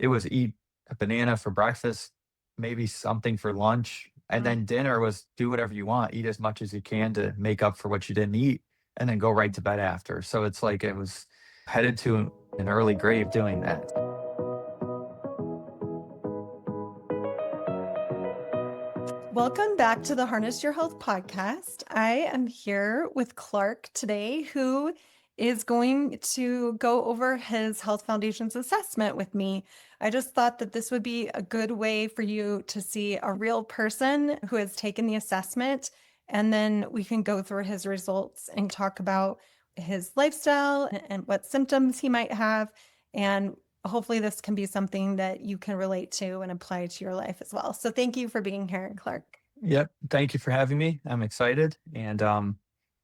it was eat a banana for breakfast, maybe something for lunch, and Mm. then dinner was do whatever you want, eat as much as you can to make up for what you didn't eat, and then go right to bed after. So it's like it was headed to an early grave doing that. Welcome back to the Harness Your Health podcast. I am here with Clarke today, who is going to go over his Health Foundation's assessment with me. I just thought that this would be a good way for you to see a real person who has taken the assessment, and then we can go through his results and talk about his lifestyle and what symptoms he might have. And hopefully this can be something that you can relate to and apply to your life as well. So thank you for being here, Clarke. Yep. Thank you for having me. I'm excited and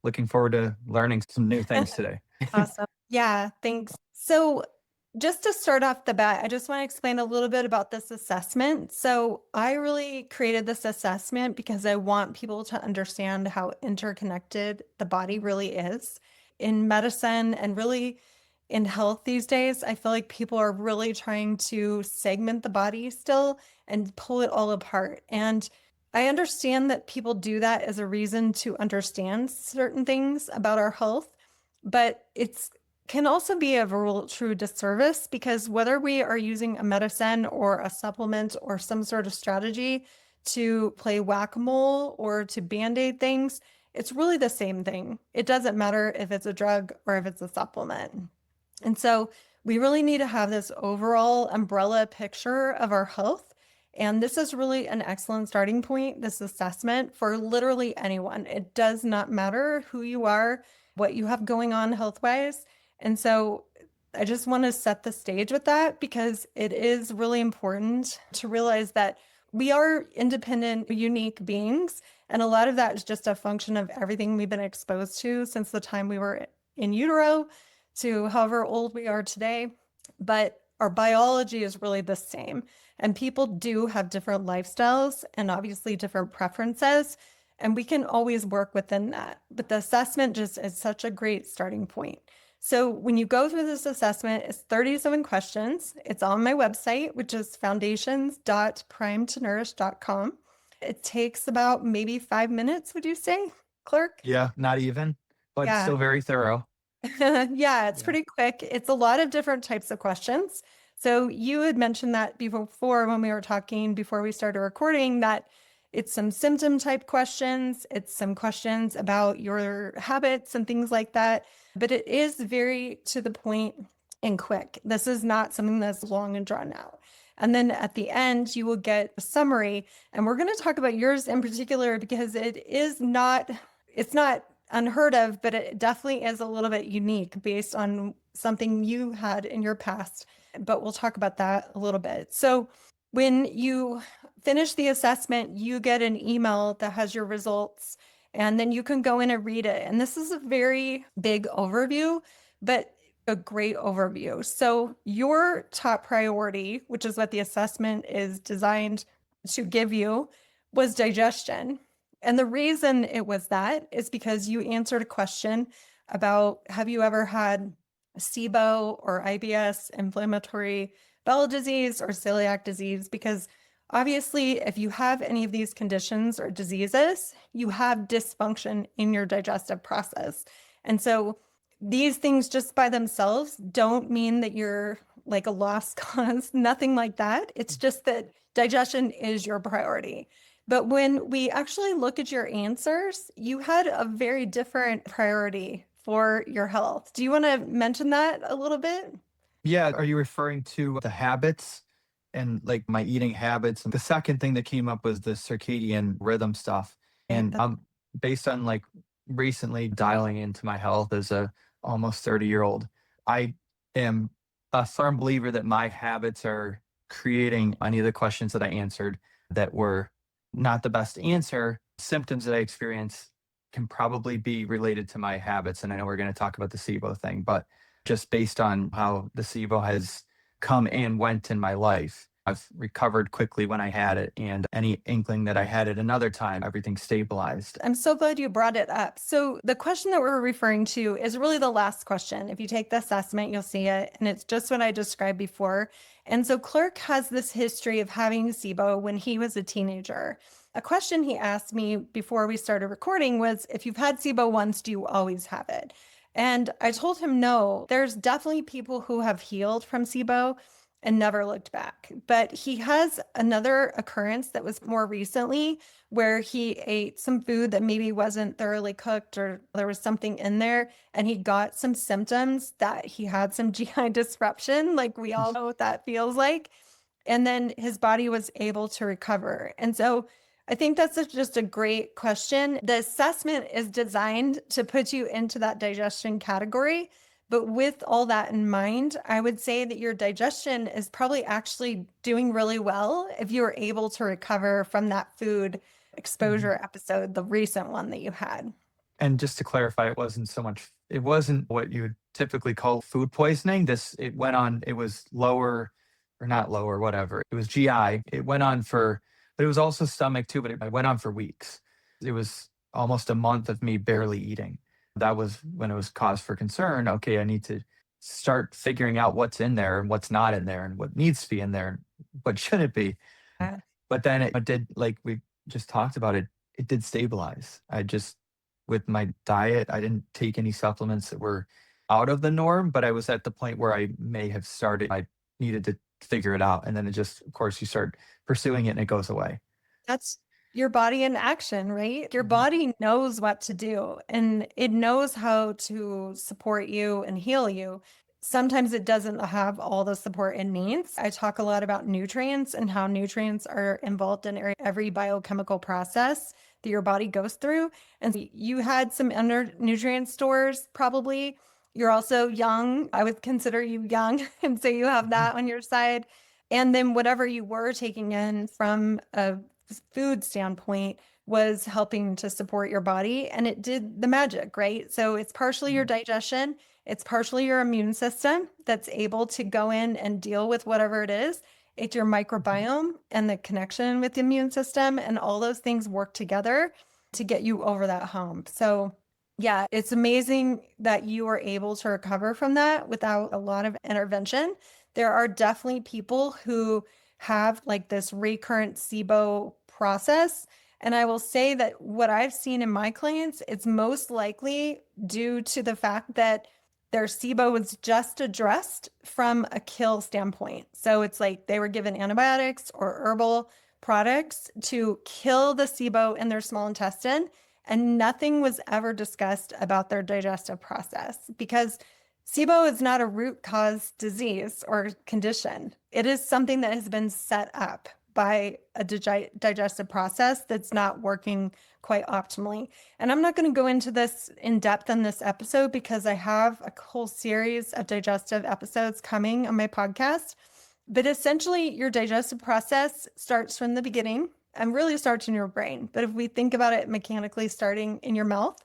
looking forward to learning some new things today. Awesome. Yeah, thanks. So just to start off the bat, I just want to explain a little bit about this assessment. So I really created this assessment because I want people to understand how interconnected the body really is. In medicine and really in health these days, I feel like people are really trying to segment the body still and pull it all apart. And I understand that people do that as a reason to understand certain things about our health, but it's can also be a real true disservice because whether we are using a medicine or a supplement or some sort of strategy to play whack-a-mole or to band-aid things, it's really the same thing. It doesn't matter if it's a drug or if it's a supplement. And so we really need to have this overall umbrella picture of our health. And this is really an excellent starting point, this assessment for literally anyone. It does not matter who you are, what you have going on health-wise. And so I just want to set the stage with that because it is really important to realize that we are independent, unique beings. And a lot of that is just a function of everything we've been exposed to since the time we were in utero to however old we are today. But our biology is really the same. And people do have different lifestyles and obviously different preferences. And we can always work within that. But the assessment just is such a great starting point. So when you go through this assessment, it's 37 questions. It's on my website, which is foundations.primetenourish.com. It takes about maybe 5 minutes, would you say, Clarke? Yeah, not even, but Yeah. still very thorough. Yeah, it's Yeah. pretty quick. It's a lot of different types of questions. So you had mentioned that before when we were talking before we started recording that it's some symptom type questions, it's some questions about your habits and things like that, but it is very to the point and quick. This is not something that's long and drawn out. And then at the end, you will get a summary. And we're going to talk about yours in particular because it's not unheard of, but it definitely is a little bit unique based on something you had in your past. But we'll talk about that a little bit. So when you finish the assessment, you get an email that has your results, and then you can go in and read it. And this is a very big overview, but a great overview. So your top priority, which is what the assessment is designed to give you, was digestion. And the reason it was that is because you answered a question about have you ever had SIBO or IBS, inflammatory bowel disease, or celiac disease? Because obviously, if you have any of these conditions or diseases, you have dysfunction in your digestive process. And so these things just by themselves don't mean that you're like a lost cause, nothing like that. It's just that digestion is your priority. But when we actually look at your answers, you had a very different priority for your health. Do you want to mention that a little bit? Yeah. Are you referring to the habits and like my eating habits? And the second thing that came up was the circadian rhythm stuff. Right. And based on like recently dialing into my health as a almost 30-year-old, I am a firm believer that my habits are creating any of the questions that I answered that were not the best answer. Symptoms that I experience can probably be related to my habits. And I know we're going to talk about the SIBO thing, but just based on how the SIBO has come and went in my life, I've recovered quickly when I had it, and any inkling that I had it another time, everything stabilized. I'm so glad you brought it up. So the question that we're referring to is really the last question. If you take the assessment, you'll see it, and it's just what I described before. And so Clarke has this history of having SIBO when he was a teenager. A question he asked me before we started recording was, if you've had SIBO once, do you always have it? And I told him no. There's definitely people who have healed from SIBO and never looked back. But he has another occurrence that was more recently where he ate some food that maybe wasn't thoroughly cooked, or there was something in there, and he got some symptoms that he had some GI disruption, like we all know what that feels like. And then his body was able to recover. And so I think that's just a great question. The assessment is designed to put you into that digestion category. But with all that in mind, I would say that your digestion is probably actually doing really well if you were able to recover from that food Mhm. exposure episode, the recent one that you had. And just to clarify, it wasn't what you would typically call food poisoning. It went on, it was lower or not lower, whatever. It was GI. It went on for, but it was also stomach too, but it went on for weeks. It was almost a month of me barely eating. That was when it was cause for concern. Okay, I need to start figuring out what's in there and what's not in there and what needs to be in there and what shouldn't be. Yeah. But then it did, like we just talked about it did stabilize. With my diet, I didn't take any supplements that were out of the norm, but I was at the point where I needed to figure it out. And then it just, of course, you start pursuing it and it goes away. That's your body in action, right? Your Mhm. body knows what to do and it knows how to support you and heal you. Sometimes it doesn't have all the support it needs. I talk a lot about nutrients and how nutrients are involved in every biochemical process that your body goes through. And you had some under nutrient stores probably. You're also young. I would consider you young. And so you have Mhm. that on your side. And then whatever you were taking in from a food standpoint was helping to support your body, and it did the magic, right? So it's partially your Mhm. digestion, it's partially your immune system that's able to go in and deal with whatever it is. It's your Mhm. microbiome and the connection with the immune system, and all those things work together to get you over that hump. So yeah, it's amazing that you were able to recover from that without a lot of intervention. There are definitely people who have like this recurrent SIBO process. And I will say that what I've seen in my clients, it's most likely due to the fact that their SIBO was just addressed from a kill standpoint. So it's like they were given antibiotics or herbal products to kill the SIBO in their small intestine, and nothing was ever discussed about their digestive process because SIBO is not a root cause disease or condition. It is something that has been set up by a digestive process that's not working quite optimally. And I'm not going to go into this in depth in this episode because I have a whole series of digestive episodes coming on my podcast. But essentially, your digestive process starts from the beginning and really starts in your brain. But if we think about it mechanically, starting in your mouth,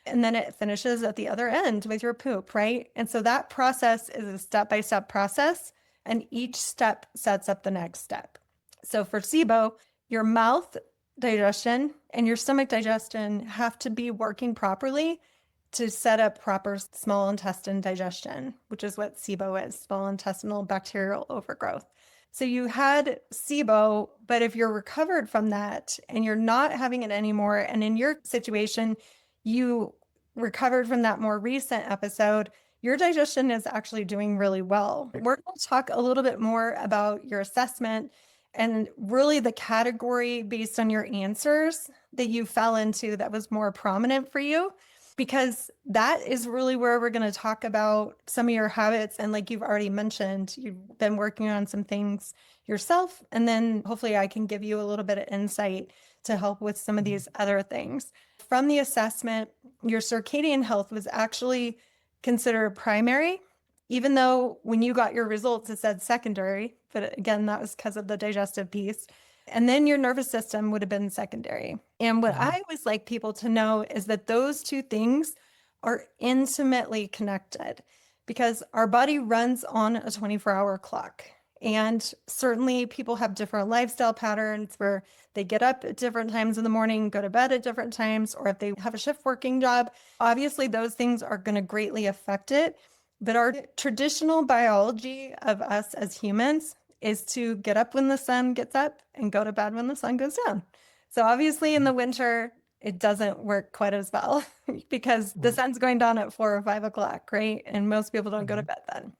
and then it finishes at the other end with your poop, right? And so that process is a step by step process, and each step sets up the next step. So for SIBO, your mouth digestion and your stomach digestion have to be working properly to set up proper small intestine digestion, which is what SIBO is, small intestinal bacterial overgrowth. So you had SIBO, but if you're recovered from that and you're not having it anymore, and in your situation, you recovered from that more recent episode, your digestion is actually doing really well. We're going to talk a little bit more about your assessment and really the category based on your answers that you fell into that was more prominent for you, because that is really where we're going to talk about some of your habits. And like you've already mentioned, you've been working on some things yourself. And then hopefully I can give you a little bit of insight to help with some of Mhm. these other things. From the assessment, your circadian health was actually considered primary, even though when you got your results, it said secondary. But again, that was because of the digestive piece. And then your nervous system would have been secondary. And what Mhm. I always like people to know is that those two things are intimately connected because our body runs on a 24-hour clock. And certainly people have different lifestyle patterns where they get up at different times in the morning, go to bed at different times, or if they have a shift working job, obviously those things are going to greatly affect it. But our traditional biology of us as humans is to get up when the sun gets up and go to bed when the sun goes down. So obviously in the winter, it doesn't work quite as well because the sun's going down at 4 or 5 o'clock, right? And most people don't go to Mhm. bed then.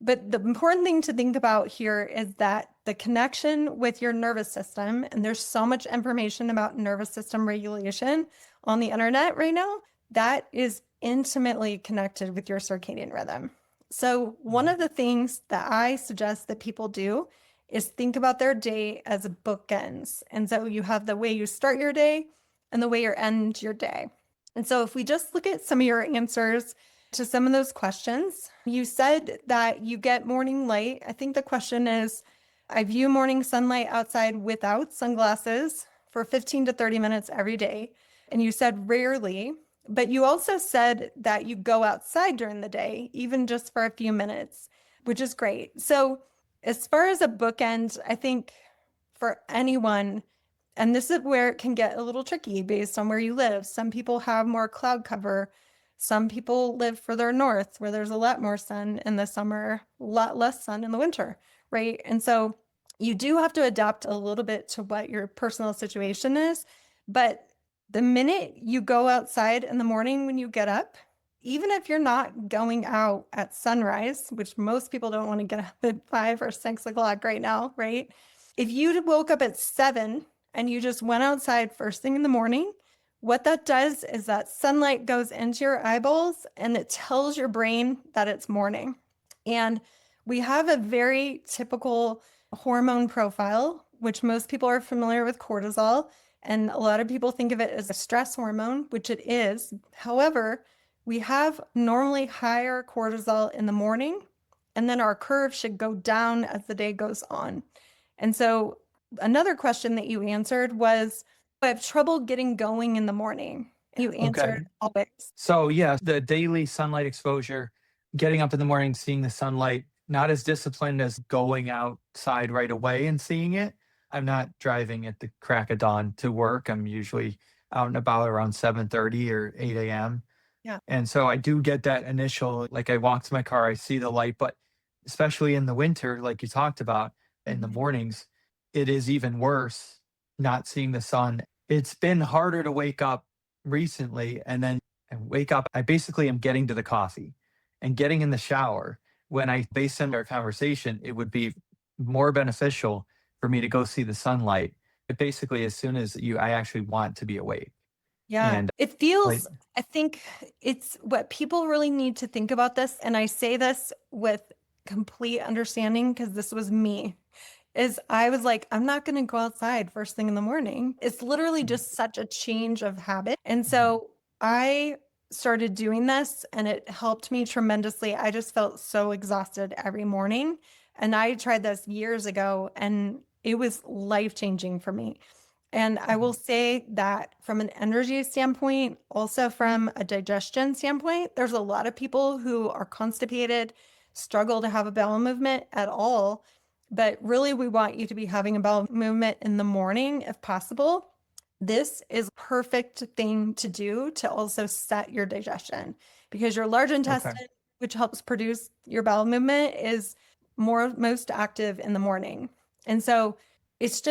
But the important thing to think about here is that the connection with your nervous system, and there's so much information about nervous system regulation on the internet right now, that is intimately connected with your circadian rhythm. So, one of the things that I suggest that people do is think about their day as bookends. And so you have the way you start your day and the way you end your day. And so, if we just look at some of your answers to some of those questions. You said that you get morning light. I think the question is, I view morning sunlight outside without sunglasses for 15 to 30 minutes every day. And you said rarely, but you also said that you go outside during the day, even just for a few minutes, which is great. So as far as a bookend, I think for anyone, and this is where it can get a little tricky based on where you live. Some people have more cloud cover. Some people live further north where there's a lot more sun in the summer, a lot less sun in the winter, right? And so you do have to adapt a little bit to what your personal situation is. But the minute you go outside in the morning when you get up, even if you're not going out at sunrise, which most people don't want to get up at 5 or 6 o'clock right now, right? If you woke up at 7 and you just went outside first thing in the morning, what that does is that sunlight goes into your eyeballs and it tells your brain that it's morning. And we have a very typical hormone profile, which most people are familiar with cortisol. And a lot of people think of it as a stress hormone, which it is. However, we have normally higher cortisol in the morning, and then our curve should go down as the day goes on. And so another question that you answered was, I have trouble getting going in the morning. You answered Okay. always. So yeah, the daily sunlight exposure, getting up in the morning, seeing the sunlight, not as disciplined as going outside right away and seeing it. I'm not driving at the crack of dawn to work. I'm usually out and about around 7:30 or 8 a.m. Yeah. And so I do get that initial, like I walk to my car, I see the light, but especially in the winter, like you talked about, in the Mhm. mornings, it is even worse not seeing the sun. It's been harder to wake up recently and then I wake up. I basically am getting to the coffee and getting in the shower. When I, based on our conversation, it would be more beneficial for me to go see the sunlight. But basically, as soon as I actually want to be awake. Yeah. And It like, feels, I think it's what people really need to think about this. And I say this with complete understanding because this was me. Is I was like, I'm not going to go outside first thing in the morning. It's literally Mhm, just such a change of habit. And mhm, so I started doing this and it helped me tremendously. I just felt so exhausted every morning. And I tried this years ago and it was life changing for me. And I will mhm, say that from an energy standpoint, also from a digestion standpoint, there's a lot of people who are constipated, struggle to have a bowel movement at all. But really, we want you to be having a bowel movement in the morning if possible. This is a perfect thing to do to also set your digestion because your large okay. intestine, which helps produce your bowel movement, is most active in the morning. And so it's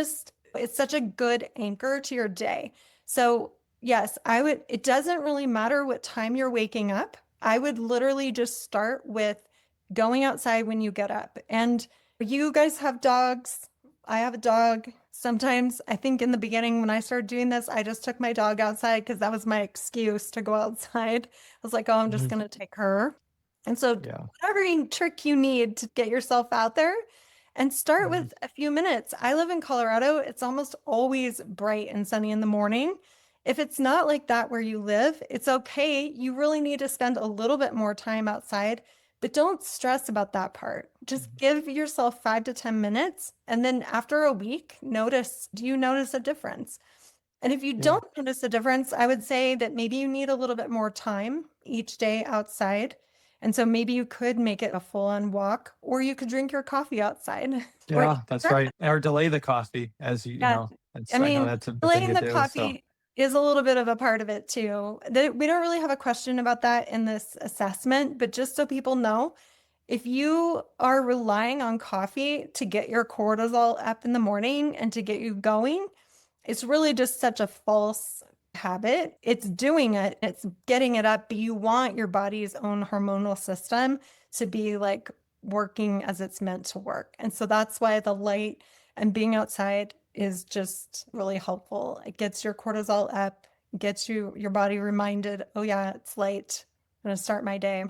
such a good anchor to your day. So, yes, it doesn't really matter what time you're waking up. I would literally just start with going outside when you get up. And you guys have dogs. I have a dog. Sometimes I think in the beginning when I started doing this, I just took my dog outside because that was my excuse to go outside. I was like, oh, I'm just Mhm, going to take her. And so, yeah. whatever trick you need to get yourself out there and start Mhm, with a few minutes. I live in Colorado. It's almost always bright and sunny in the morning. If it's not like that where you live, it's okay. You really need to spend a little bit more time outside, but don't stress about that part. Just mhm, give yourself 5 to 10 minutes. And then after a week, do you notice a difference? And if you yeah. don't notice a difference, I would say that maybe you need a little bit more time each day outside. And so maybe you could make it a full-on walk, or you could drink your coffee outside or Yeah, eat that's right. breakfast. Or delay the coffee as you Yeah. know, I I know mean, that's a good thing delaying to the do. So coffee is a little bit of a part of it too. We don't really have a question about that in this assessment, but just so people know, if you are relying on coffee to get your cortisol up in the morning and to get you going, it's really just such a false habit. It's doing it, it's getting it up, but you want your body's own hormonal system to be like working as it's meant to work. And so that's why the light and being outside is just really helpful. It gets your cortisol up, gets your body reminded, oh yeah, it's light. I'm going to start my day.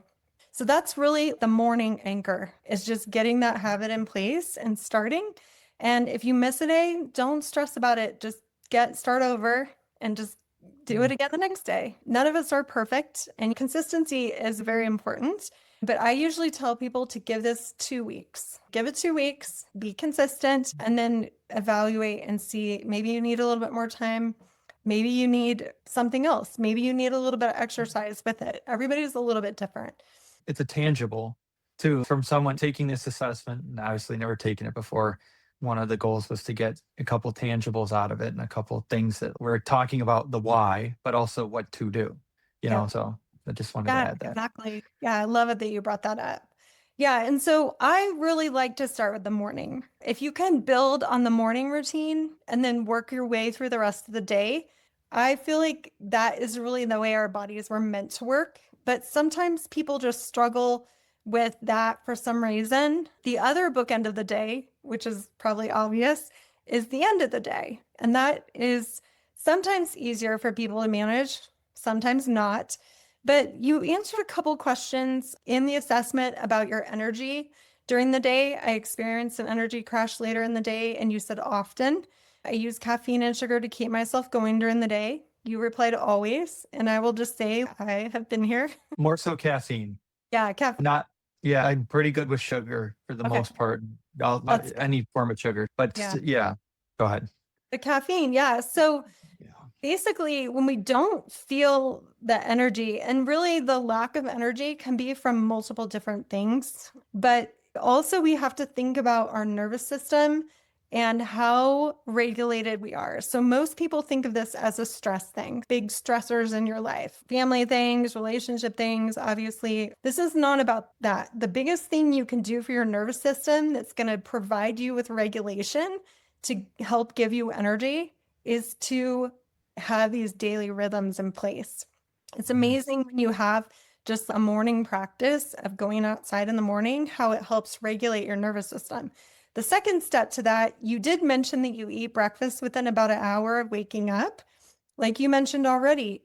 So that's really the morning anchor, is just getting that habit in place and starting. And if you miss a day, don't stress about it. Just start over and just do it again the next day. None of us are perfect, and consistency is very important. But I usually tell people to give this 2 weeks. Give it 2 weeks, be consistent, and then evaluate and see, maybe you need a little bit more time. Maybe you need something else. Maybe you need a little bit of exercise with it. Everybody's a little bit different. it's a tangible too from someone taking this assessment and obviously never taken it before. One of the goals was to get a couple tangibles out of it and a couple things that we're talking about the why, but also what to do, Yeah. so I just wanted to Yeah, add that. exactly. Yeah, I love it that you brought that up. Yeah, and so I really like to start with the morning. If you can build on the morning routine and then work your way through the rest of the day, I feel like that is really the way our bodies were meant to work. But sometimes people just struggle with that for some reason. The other bookend of the day, which is probably obvious, is the end of the day. And that is sometimes easier for people to manage, sometimes not. But you answered a couple questions in the assessment about your energy during the day. I experienced an energy crash later in the day, and you said often. I use caffeine and sugar to keep myself going during the day. You replied always, and I will just say I have been here. More so caffeine. Yeah, caffeine. Not Yeah, I'm pretty good with sugar for the Okay, most part. that's good. Any form of sugar, but Yeah, yeah, go ahead. the caffeine. Yeah. So Yeah. basically, when we don't feel the energy, and really the lack of energy can be from multiple different things, but also we have to think about our nervous system and how regulated we are. So most people think of this as a stress thing, big stressors in your life, family things, relationship things. Obviously, this is not about that. The biggest thing you can do for your nervous system that's going to provide you with regulation to help give you energy is to have these daily rhythms in place. It's amazing when you have just a morning practice of going outside in the morning, how it helps regulate your nervous system. The second step to that, you did mention that you eat breakfast within about an hour of waking up. Like you mentioned already,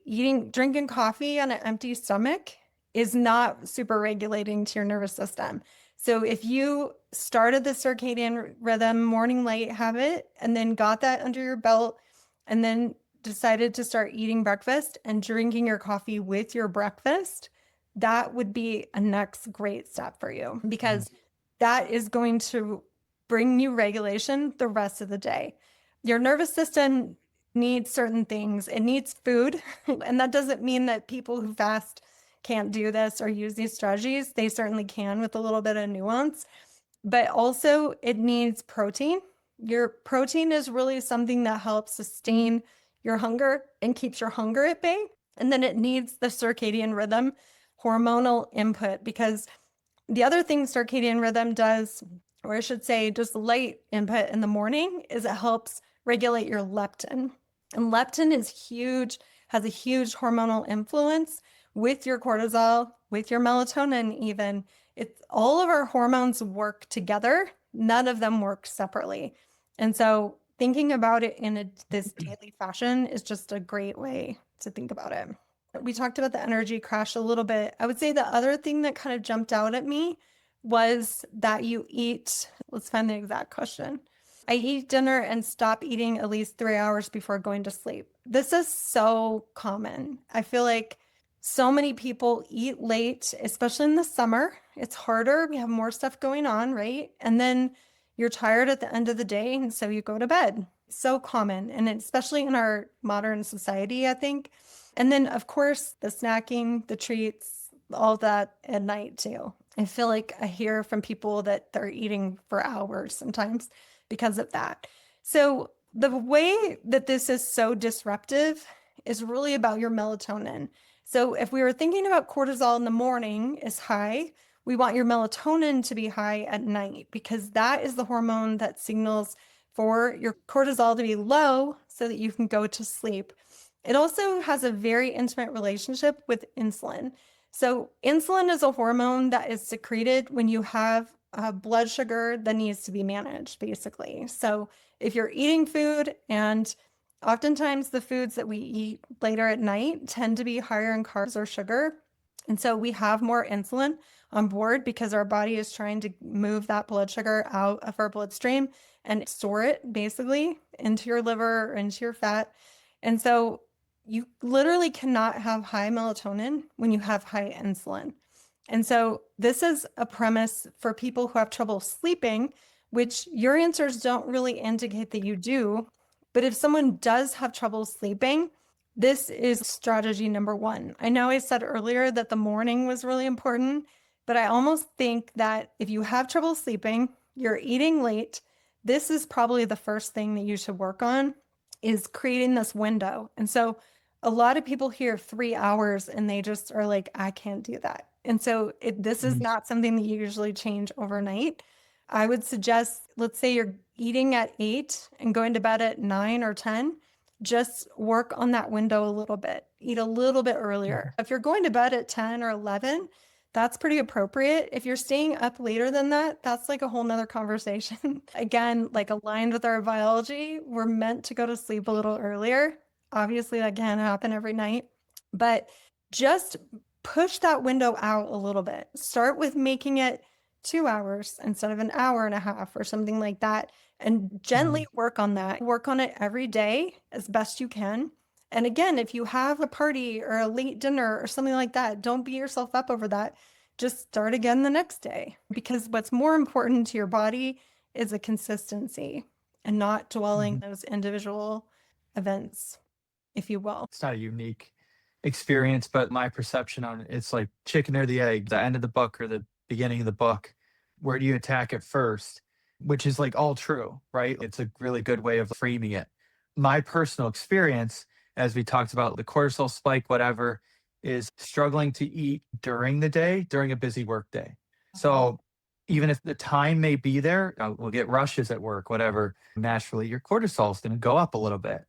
drinking coffee on an empty stomach is not super regulating to your nervous system. So if you started the circadian rhythm morning light habit and then got that under your belt and then decided to start eating breakfast and drinking your coffee with your breakfast, that would be a next great step for you, because that is going to bring you regulation the rest of the day. Your nervous system needs certain things. It needs food. And that doesn't mean that people who fast can't do this or use these strategies. They certainly can with a little bit of nuance. But also, it needs protein. Your protein is really something that helps sustain your hunger and keeps your hunger at bay. And then it needs the circadian rhythm hormonal input, because the other thing circadian rhythm does, or I should say just light input in the morning, is it helps regulate your leptin. And leptin is huge, has a huge hormonal influence with your cortisol, with your melatonin even. It's all of our hormones work together. None of them work separately. And so thinking about it in this daily fashion is just a great way to think about it. We talked about the energy crash a little bit. I would say the other thing that kind of jumped out at me was that you eat, let's find the exact question. I eat dinner and stop eating at least 3 hours before going to sleep. This is so common. I feel like so many people eat late, especially in the summer. It's harder. We have more stuff going on, right? And then you're tired at the end of the day, and so you go to bed. So common, and especially in our modern society, I think. And then, of course, the snacking, the treats, all that at night too. I feel like I hear from people that they're eating for hours sometimes because of that. So the way that this is so disruptive is really about your melatonin. So if we were thinking about cortisol in the morning is high, we want your melatonin to be high at night because that is the hormone that signals for your cortisol to be low so that you can go to sleep. It also has a very intimate relationship with insulin. So, insulin is a hormone that is secreted when you have blood sugar that needs to be managed, basically. So, if you're eating food, and oftentimes the foods that we eat later at night tend to be higher in carbs or sugar. And so we have more insulin on board because our body is trying to move that blood sugar out of our bloodstream and store it basically into your liver or into your fat. And so you literally cannot have high melatonin when you have high insulin. And so this is a premise for people who have trouble sleeping, which your answers don't really indicate that you do. But if someone does have trouble sleeping, this is strategy number one. I know I said earlier that the morning was really important, but I almost think that if you have trouble sleeping, you're eating late, this is probably the first thing that you should work on is creating this window. And so a lot of people hear 3 hours and they just are like, I can't do that. And so this is Mhm. not something that you usually change overnight. I would suggest, let's say you're eating at 8 and going to bed at 9 or 10, just work on that window a little bit, eat a little bit earlier. If you're going to bed at 10 or 11, that's pretty appropriate. If you're staying up later than that, that's like a whole nother conversation. Again, like aligned with our biology, we're meant to go to sleep a little earlier. Obviously, that can't happen every night, but just push that window out a little bit. Start with making it 2 hours instead of an hour and a half or something like that. And gently Mhm. work on that. Work on it every day as best you can. And again, if you have a party or a late dinner or something like that, don't beat yourself up over that. Just start again the next day because what's more important to your body is a consistency and not dwelling Mhm. those individual events, if you will. It's not a unique experience, but my perception on it, it's like chicken or the egg, the end of the book or the beginning of the book. Where do you attack it first? Which is like all true, right? It's a really good way of framing it. My personal experience, as we talked about the cortisol spike, whatever, is struggling to eat during the day, during a busy work day. So even if the time may be there, we'll get rushes at work, whatever, naturally your cortisol is going to go up a little bit.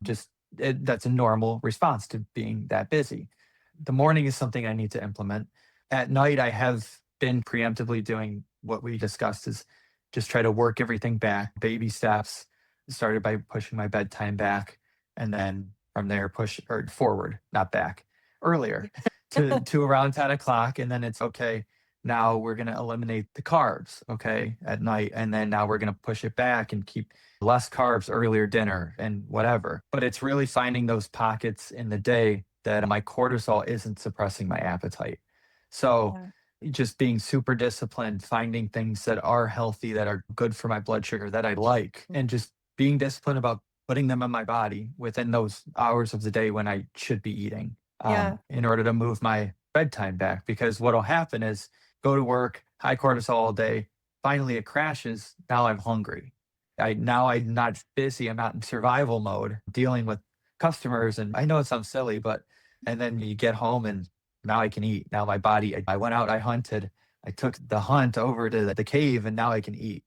That's a normal response to being that busy. The morning is something I need to implement. At night, I have been preemptively doing what we discussed is just try to work everything back, baby steps. Started by pushing my bedtime back, and then from there push or forward, not back, earlier to around 10 o'clock, and then it's okay. Now we're gonna eliminate the carbs, okay, at night, and then now we're gonna push it back and keep less carbs, earlier dinner, and whatever. But it's really finding those pockets in the day that my cortisol isn't suppressing my appetite. So Yeah. just being super disciplined, finding things that are healthy, that are good for my blood sugar, that I like, and just being disciplined about putting them in my body within those hours of the day when I should be eating, Yeah. in order to move my bedtime back. Because what'll happen is go to work, high cortisol all day, finally it crashes. Now I'm hungry. I'm not busy. I'm not in survival mode dealing with customers. And I know it sounds silly, but and then you get home and now I can eat. Now my body, I went out, I hunted, I took the hunt over to the cave, and now I can eat.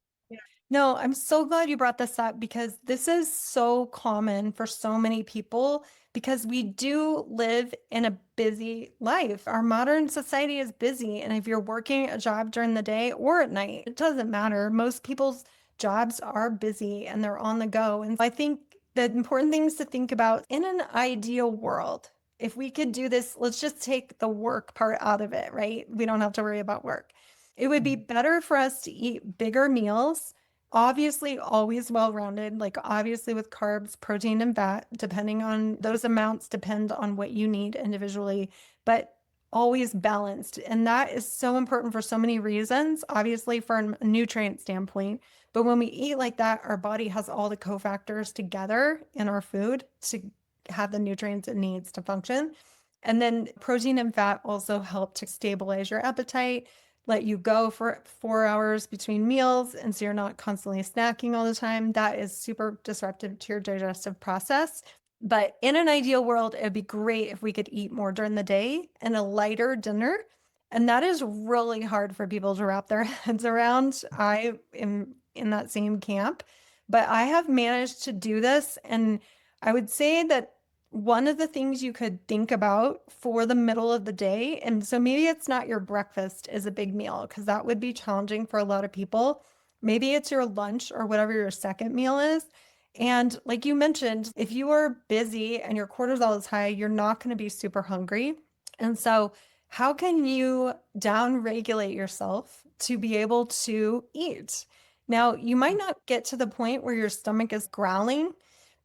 No, I'm so glad you brought this up because this is so common for so many people because we do live in a busy life. Our modern society is busy. And if you're working a job during the day or at night, it doesn't matter. Most people's jobs are busy and they're on the go. And I think the important things to think about in an ideal world, if we could do this, let's just take the work part out of it, right? We don't have to worry about work. It would be better for us to eat bigger meals. Obviously, always well-rounded, like obviously with carbs, protein, and fat, depending on those amounts depend on what you need individually, but always balanced. And that is so important for so many reasons, obviously from a nutrient standpoint. But when we eat like that, our body has all the cofactors together in our food to have the nutrients it needs to function. And then protein and fat also help to stabilize your appetite, let you go for 4 hours between meals. And so you're not constantly snacking all the time. That is super disruptive to your digestive process. But in an ideal world, it'd be great if we could eat more during the day and a lighter dinner. And that is really hard for people to wrap their heads around. I am in that same camp, but I have managed to do this. And I would say that one of the things you could think about for the middle of the day, and so maybe it's not your breakfast is a big meal because that would be challenging for a lot of people. Maybe it's your lunch or whatever your second meal is. And like you mentioned, if you are busy and your cortisol is high, you're not going to be super hungry. And so, how can you down regulate yourself to be able to eat? Now, you might not get to the point where your stomach is growling,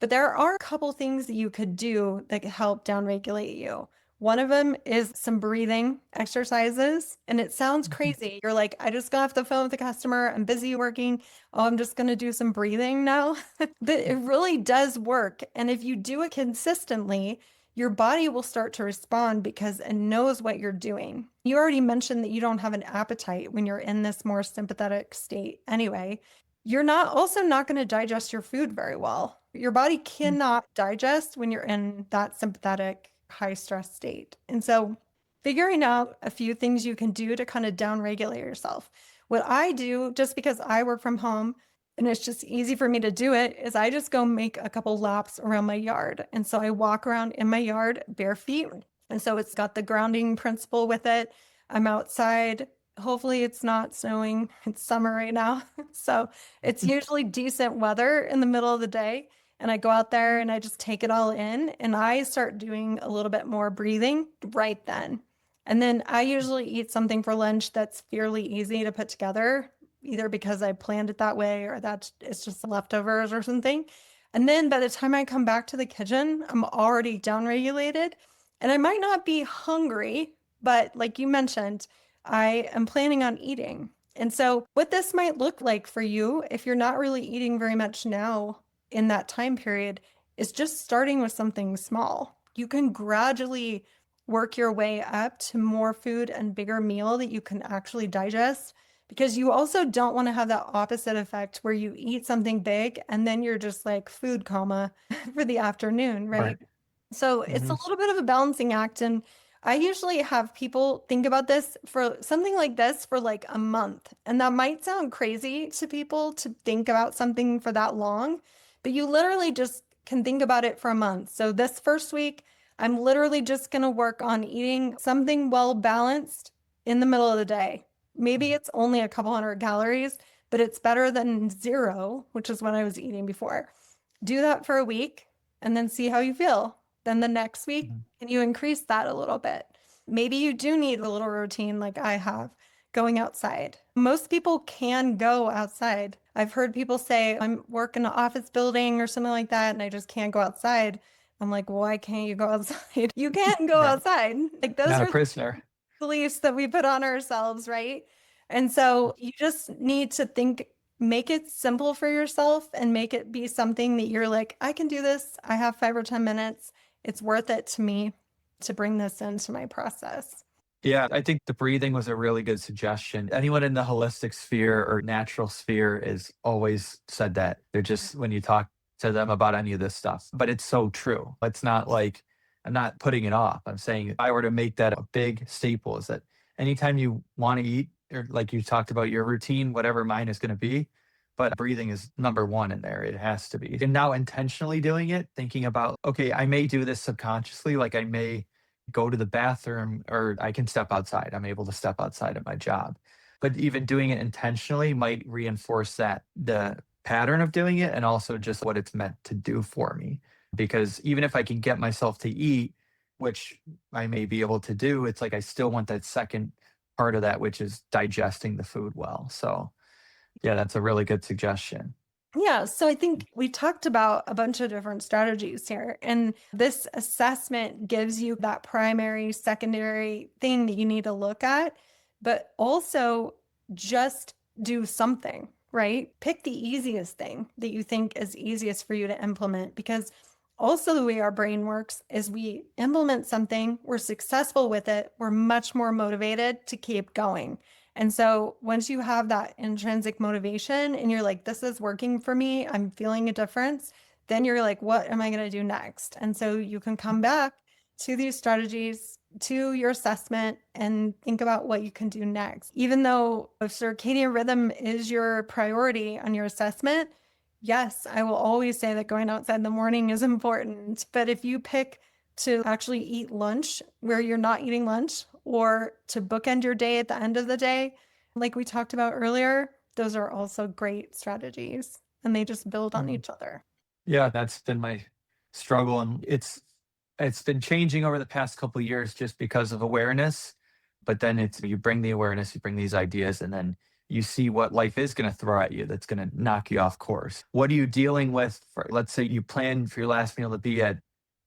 but there are a couple things that you could do that could help downregulate you. One of them is some breathing exercises. And it sounds crazy. You're like, I just got off the phone with the customer. I'm busy working. Oh, I'm just going to do some breathing now. But it really does work. And if you do it consistently, your body will start to respond because it knows what you're doing. You already mentioned that you don't have an appetite when you're in this more sympathetic state anyway. You're not going to digest your food very well. Your body cannot digest when you're in that sympathetic high stress state. And so figuring out a few things you can do to kind of down regulate yourself. What I do, just because I work from home and it's just easy for me to do it, is I just go make a couple laps around my yard. And so I walk around in my yard bare feet. And so it's got the grounding principle with it. I'm outside. Hopefully it's not snowing. It's summer right now. So it's usually decent weather in the middle of the day. And I go out there and I just take it all in and I start doing a little bit more breathing right then. And then I usually eat something for lunch that's fairly easy to put together, either because I planned it that way or that it's just leftovers or something. And then by the time I come back to the kitchen, I'm already downregulated and I might not be hungry, but like you mentioned, I am planning on eating. And so, what this might look like for you, if you're not really eating very much now in that time period, is just starting with something small. You can gradually work your way up to more food and bigger meal that you can actually digest because you also don't want to have that opposite effect where you eat something big and then you're just like food coma for the afternoon, right? Right. So it's a Hmm. little bit of a balancing act. And I usually have people think about this for something like this for like a month. And that might sound crazy to people to think about something for that long, but you literally just can think about it for a month. So this first week, I'm literally just going to work on eating something well balanced in the middle of the day. Maybe it's only a couple hundred calories, but it's better than zero, which is what I was eating before. Do that for a week and then see how you feel. Then the next week, can you increase that a little bit? Maybe you do need a little routine like I have going outside. Most people can go outside. I've heard people say, I'm working in an office building or something like that, and I just can't go outside. I'm like, why can't you go outside? You can go Right. outside. Like those Not a are prisoner. beliefs that we put on ourselves, right? And so you just need to think, make it simple for yourself and make it be something that you're like, I can do this. I have 5 or 10 minutes. It's worth it to me to bring this into my process. Yeah, I think the breathing was a really good suggestion. Anyone in the holistic sphere or natural sphere is always said that. They're just, when you talk to them about any of this stuff, but it's so true. It's not like I'm not putting it off. I'm saying if I were to make that a big staple, is that anytime you want to eat, or like you talked about your routine, whatever mine is going to be, but breathing is number one in there. It has to be. And now intentionally doing it, thinking about, okay, I may do this subconsciously, like I may go to the bathroom or I can step outside. I'm able to step outside at my job. But even doing it intentionally might reinforce that the pattern of doing it and also just what it's meant to do for me. Because even if I can get myself to eat, which I may be able to do, it's like I still want that second part of that, which is digesting the food well. So, yeah, that's a really good suggestion. Yeah, so I think we talked about a bunch of different strategies here, and this assessment gives you that primary, secondary thing that you need to look at, but also just do something, right? Pick the easiest thing that you think is easiest for you to implement because Also, the way our brain works is we implement something, we're successful with it, we're much more motivated to keep going. And so once you have that intrinsic motivation and you're like, this is working for me, I'm feeling a difference, then you're like, what am I going to do next? And so you can come back to these strategies, to your assessment, and think about what you can do next. Even though if circadian rhythm is your priority on your assessment, yes, I will always say that going outside in the morning is important. But if you pick to actually eat lunch where you're not eating lunch, or to bookend your day at the end of the day, like we talked about earlier, those are also great strategies and they just build on Mhm. each other. Yeah, that's been my struggle, and it's been changing over the past couple of years just because of awareness. But then it's you bring the awareness, you bring these ideas, and then you see what life is going to throw at you that's going to knock you off course. What are you dealing with? For, let's say you plan for your last meal to be at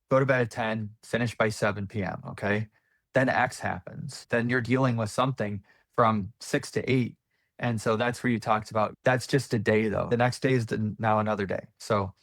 go to bed at 10, finish by 7 p.m. Okay. Then X happens. Then you're dealing with something from 6 to 8. And so that's where you talked about that's just a day though. The next day is now another day. So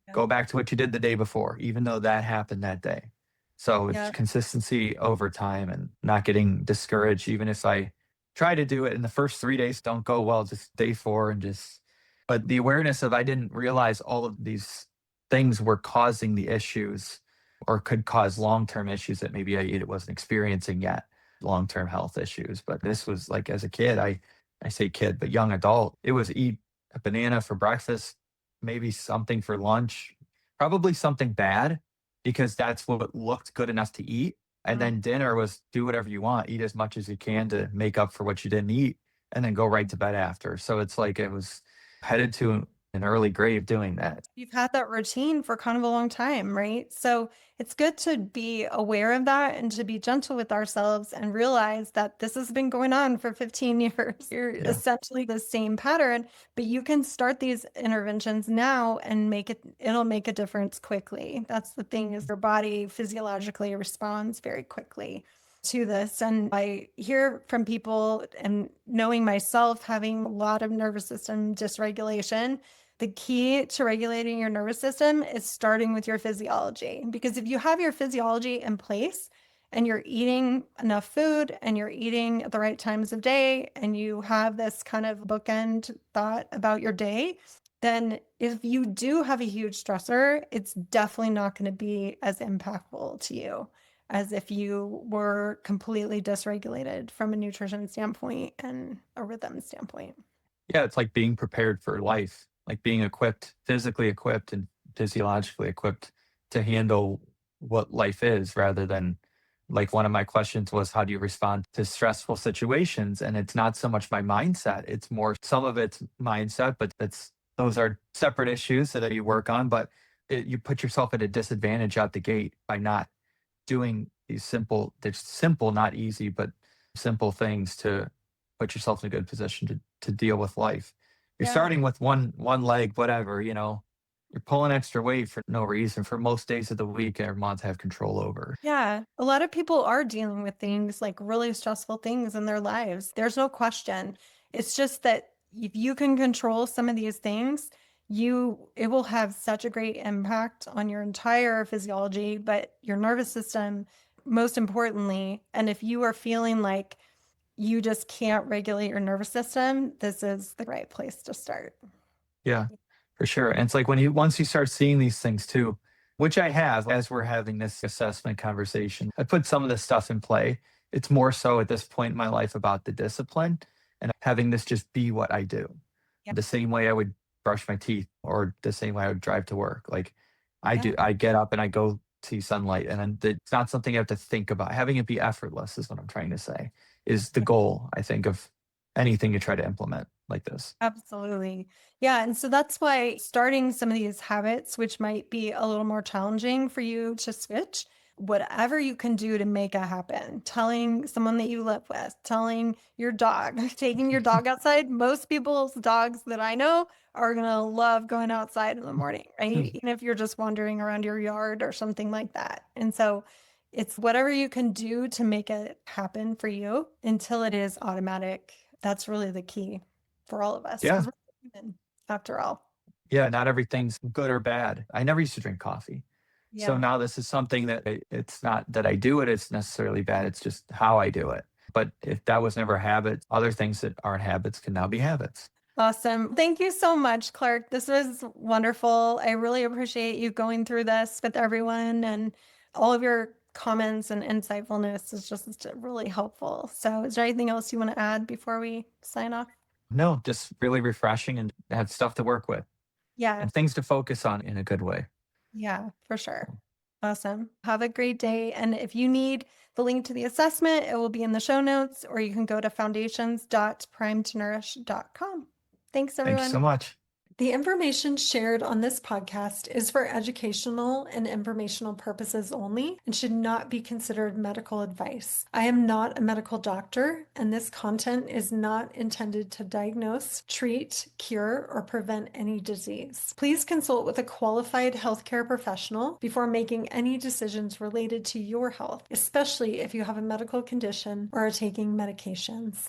Yeah. go back to what you did the day before, even though that happened that day. So it's Yeah. consistency over time and not getting discouraged. Even if I try to do it in the first 3 days, don't go well, just day four and just, but the awareness of I didn't realize all of these things were causing the issues or could cause long-term issues that maybe I wasn't experiencing yet, long-term health issues. But this was like as a kid, I say kid, but young adult, it was eat a banana for breakfast, maybe something for lunch, probably something bad because that's what looked good enough to eat. And Mm. then dinner was do whatever you want, eat as much as you can to make up for what you didn't eat, and then go right to bed after. So it's like it was headed to an early grave doing that. You've had that routine for kind of a long time, right? So it's good to be aware of that and to be gentle with ourselves and realize that this has been going on for 15 years. You're Yeah. essentially the same pattern, but you can start these interventions now and it'll make a difference quickly. That's the thing is your body physiologically responds very quickly to this. And I hear from people and knowing myself having a lot of nervous system dysregulation, the key to regulating your nervous system is starting with your physiology. Because if you have your physiology in place and you're eating enough food and you're eating at the right times of day and you have this kind of bookend thought about your day, then if you do have a huge stressor, it's definitely not going to be as impactful to you as if you were completely dysregulated from a nutrition standpoint and a rhythm standpoint. Yeah, it's like being prepared for life, like being equipped, physically equipped and physiologically equipped to handle what life is rather than like one of my questions was how do you respond to stressful situations? And it's not so much my mindset, it's more some of it's mindset, but that's those are separate issues that you work on, but you put yourself at a disadvantage out the gate by not doing these simple, they're simple, not easy, but simple things to put yourself in a good position to deal with life. You're Yeah. starting with one leg, whatever, you know, you're pulling extra weight for no reason for most days of the week or month have control over. Yeah, a lot of people are dealing with things like really stressful things in their lives. There's no question. It's just that if you can control some of these things, it will have such a great impact on your entire physiology, but your nervous system, most importantly. And if you are feeling like you just can't regulate your nervous system, this is the right place to start. Yeah, for sure. And it's like when you once you start seeing these things too, which I have as we're having this assessment conversation, I put some of this stuff in play. It's more so at this point in my life about the discipline and having this just be what I do. Yeah. The same way I would brush my teeth or the same way I would drive to work. Like Yeah. I get up and I go see sunlight and then it's not something I have to think about. Having it be effortless is what I'm trying to say is the goal, I think, of anything you try to implement like this. Absolutely. Yeah. And so that's why starting some of these habits, which might be a little more challenging for you to switch, whatever you can do to make it happen, telling someone that you live with, telling your dog, taking your dog outside. Most people's dogs that I know are going to love going outside in the morning, right? Even if you're just wandering around your yard or something like that. And so it's whatever you can do to make it happen for you until it is automatic. That's really the key for all of us because Yeah. we're human after all. Yeah, not everything's good or bad. I never used to drink coffee. So Yeah. now this is something that it's not that I do it, it's necessarily bad. It's just how I do it. But if that was never a habit, other things that aren't habits can now be habits. Awesome. Thank you so much, Clarke. This was wonderful. I really appreciate you going through this with everyone, and all of your comments and insightfulness is just really helpful. So, is there anything else you want to add before we sign off? No, just really refreshing and have stuff to work with Yeah, and things to focus on in a good way. yeah, for sure. Awesome. Have a great day. And if you need the link to the assessment, it will be in the show notes, or you can go to foundations.primetenourish.com. Thanks, Thank you everyone. so much. The information shared on this podcast is for educational and informational purposes only and should not be considered medical advice. I am not a medical doctor, and this content is not intended to diagnose, treat, cure, or prevent any disease. Please consult with a qualified healthcare professional before making any decisions related to your health, especially if you have a medical condition or are taking medications.